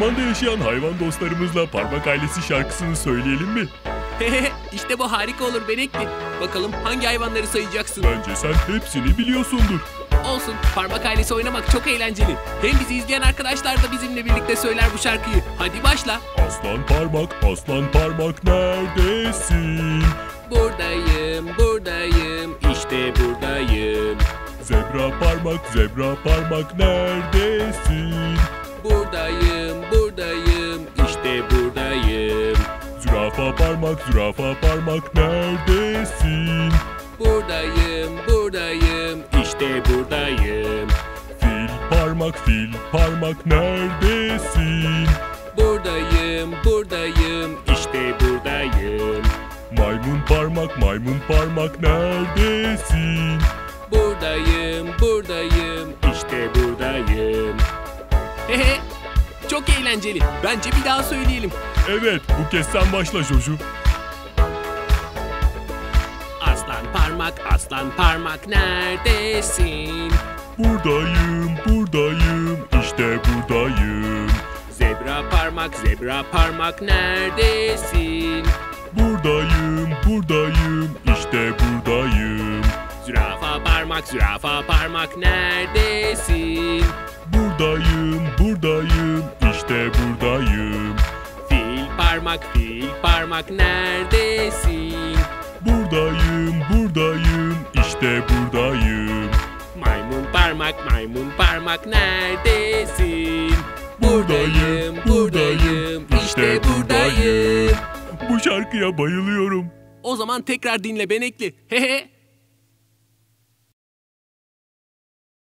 ormanda yaşayan hayvan dostlarımızla Parmak Ailesi şarkısını söyleyelim mi? İşte bu harika olur Benekli. Bakalım hangi hayvanları sayacaksın? Bence sen hepsini biliyorsundur. Olsun, Parmak Ailesi oynamak çok eğlenceli. Hem bizi izleyen arkadaşlar da bizimle birlikte söyler bu şarkıyı. Hadi başla. Aslan parmak neredesin? Buradayım, işte buradayım. Zebra parmak neredesin? Buradayım, işte buradayım. Zürafa parmak neredesin? Buradayım, işte buradayım. Fil parmak neredesin? Buradayım, işte buradayım. Maymun parmak neredesin? Buradayım, işte buradayım. Çok eğlenceli. Bence bir daha söyleyelim. Evet, bu kez sen başla Joju. Aslan parmak neredesin? Buradayım, işte buradayım. Zebra parmak neredesin? Buradayım, işte buradayım. Zürafa parmak neredesin? Buradayım, işte buradayım. Fil parmak neredesin? Buradayım, işte buradayım. Maymun parmak neredesin? Buradayım, işte buradayım. Bu şarkıya bayılıyorum. O zaman tekrar dinle Benekli.